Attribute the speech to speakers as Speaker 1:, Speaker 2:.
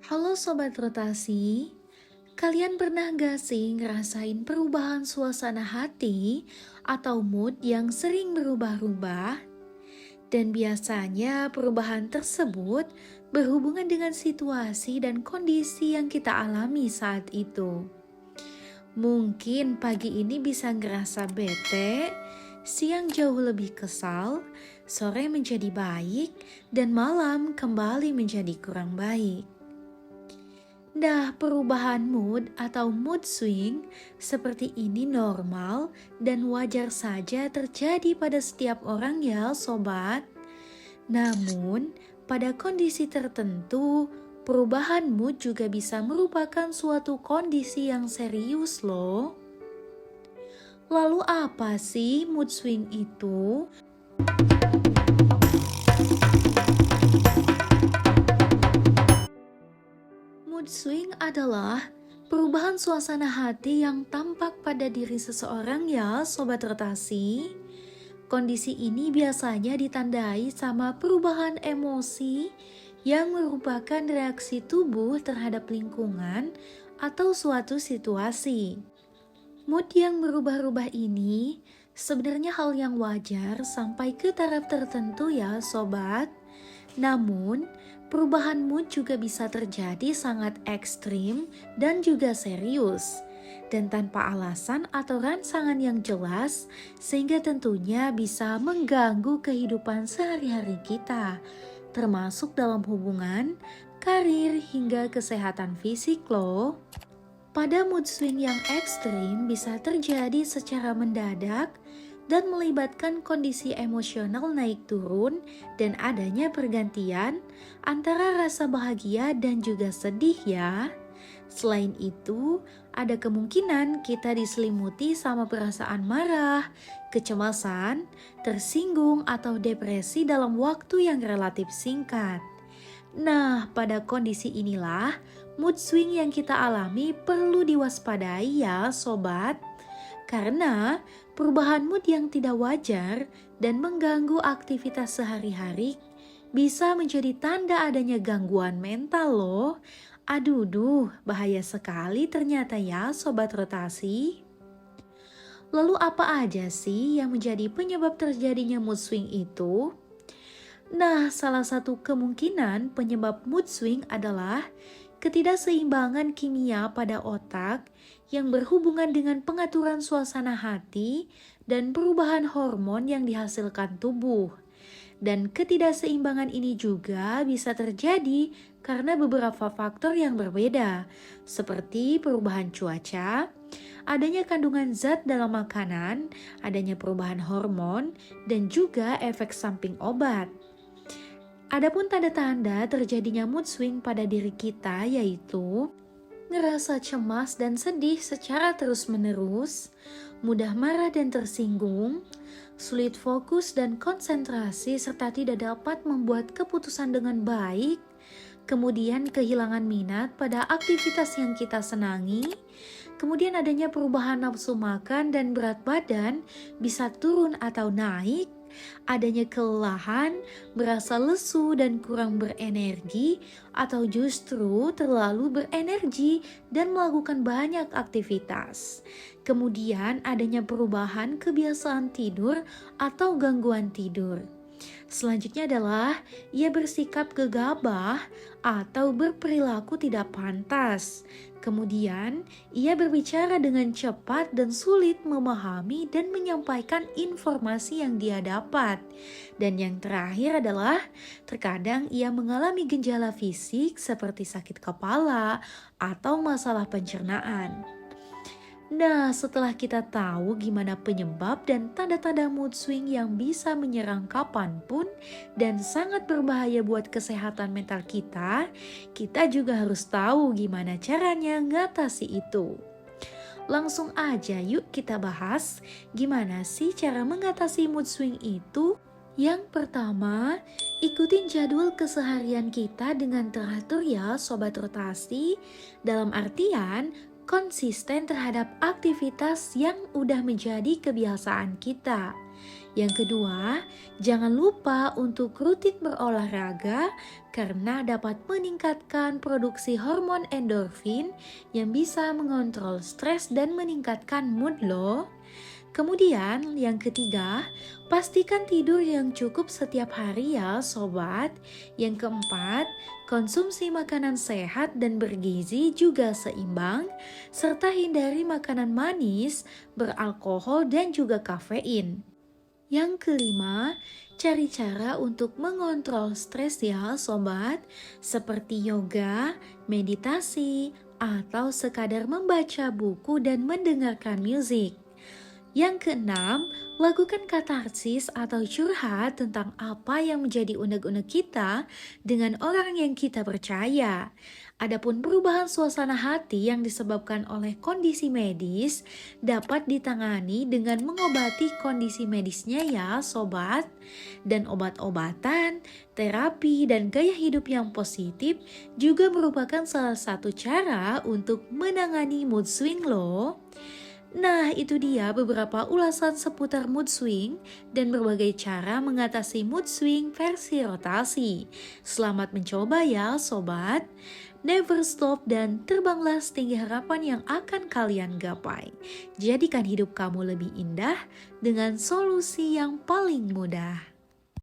Speaker 1: Halo Sobat Rotasi, kalian pernah gak sih ngerasain perubahan suasana hati atau mood yang sering berubah-ubah? Dan biasanya perubahan tersebut berhubungan dengan situasi dan kondisi yang kita alami saat itu. Mungkin pagi ini bisa ngerasa bete, siang jauh lebih kesal, sore menjadi baik, dan malam kembali menjadi kurang baik. Nah, perubahan mood atau mood swing seperti ini normal dan wajar saja terjadi pada setiap orang ya sobat. Namun, pada kondisi tertentu, perubahan mood juga bisa merupakan suatu kondisi yang serius loh. Lalu apa sih mood swing itu? Mood swing adalah perubahan suasana hati yang tampak pada diri seseorang ya Sobat Rotasi. Kondisi ini biasanya ditandai sama perubahan emosi yang merupakan reaksi tubuh terhadap lingkungan atau suatu situasi. Mood yang berubah-ubah ini sebenarnya hal yang wajar sampai ke taraf tertentu ya Sobat. Namun, perubahan mood juga bisa terjadi sangat ekstrim dan juga serius, dan tanpa alasan atau rangsangan yang jelas, sehingga tentunya bisa mengganggu kehidupan sehari-hari kita, termasuk dalam hubungan, karir, hingga kesehatan fisik loh. Pada mood swing yang ekstrim bisa terjadi secara mendadak, dan melibatkan kondisi emosional naik turun dan adanya pergantian antara rasa bahagia dan juga sedih ya. Selain itu, ada kemungkinan kita diselimuti sama perasaan marah, kecemasan, tersinggung atau depresi dalam waktu yang relatif singkat. Nah, pada kondisi inilah mood swing yang kita alami perlu diwaspadai ya sobat. Karena perubahan mood yang tidak wajar dan mengganggu aktivitas sehari-hari bisa menjadi tanda adanya gangguan mental loh. Aduh, bahaya sekali ternyata ya Sobat Rotasi. Lalu apa aja sih yang menjadi penyebab terjadinya mood swing itu? Nah, salah satu kemungkinan penyebab mood swing adalah ketidakseimbangan kimia pada otak yang berhubungan dengan pengaturan suasana hati dan perubahan hormon yang dihasilkan tubuh. Dan ketidakseimbangan ini juga bisa terjadi karena beberapa faktor yang berbeda, seperti perubahan cuaca, adanya kandungan zat dalam makanan, adanya perubahan hormon, dan juga efek samping obat. Adapun tanda-tanda terjadinya mood swing pada diri kita yaitu ngerasa cemas dan sedih secara terus-menerus, mudah marah dan tersinggung, sulit fokus dan konsentrasi serta tidak dapat membuat keputusan dengan baik, kemudian kehilangan minat pada aktivitas yang kita senangi, kemudian adanya perubahan nafsu makan dan berat badan bisa turun atau naik, adanya kelelahan, merasa lesu dan kurang berenergi, atau justru terlalu berenergi dan melakukan banyak aktivitas. Kemudian adanya perubahan kebiasaan tidur atau gangguan tidur. Selanjutnya adalah ia bersikap gegabah atau berperilaku tidak pantas. Kemudian, ia berbicara dengan cepat dan sulit memahami dan menyampaikan informasi yang dia dapat. Dan yang terakhir adalah terkadang ia mengalami gejala fisik seperti sakit kepala atau masalah pencernaan. Nah, setelah kita tahu gimana penyebab dan tanda-tanda mood swing yang bisa menyerang kapanpun dan sangat berbahaya buat kesehatan mental kita juga harus tahu gimana caranya ngatasi itu. Langsung aja yuk kita bahas gimana sih cara mengatasi mood swing itu. Yang pertama, ikutin jadwal keseharian kita dengan teratur ya Sobat Rotasi. Dalam artian, konsisten terhadap aktivitas yang udah menjadi kebiasaan kita. Yang kedua, jangan lupa untuk rutin berolahraga karena dapat meningkatkan produksi hormon endorfin yang bisa mengontrol stres dan meningkatkan mood loh. Kemudian yang ketiga, pastikan tidur yang cukup setiap hari ya sobat. Yang keempat, konsumsi makanan sehat dan bergizi juga seimbang, serta hindari makanan manis, beralkohol dan juga kafein. Yang kelima, cari cara untuk mengontrol stres ya sobat, seperti yoga, meditasi, atau sekadar membaca buku dan mendengarkan musik. Yang keenam, lakukan katarsis atau curhat tentang apa yang menjadi unek-unek kita dengan orang yang kita percaya. Adapun perubahan suasana hati yang disebabkan oleh kondisi medis dapat ditangani dengan mengobati kondisi medisnya ya sobat. Dan obat-obatan, terapi, dan gaya hidup yang positif juga merupakan salah satu cara untuk menangani mood swing loh. Nah, itu dia beberapa ulasan seputar mood swing dan berbagai cara mengatasi mood swing versi rotasi. Selamat mencoba ya, sobat. Never stop dan terbanglah setinggi harapan yang akan kalian gapai. Jadikan hidup kamu lebih indah dengan solusi yang paling mudah.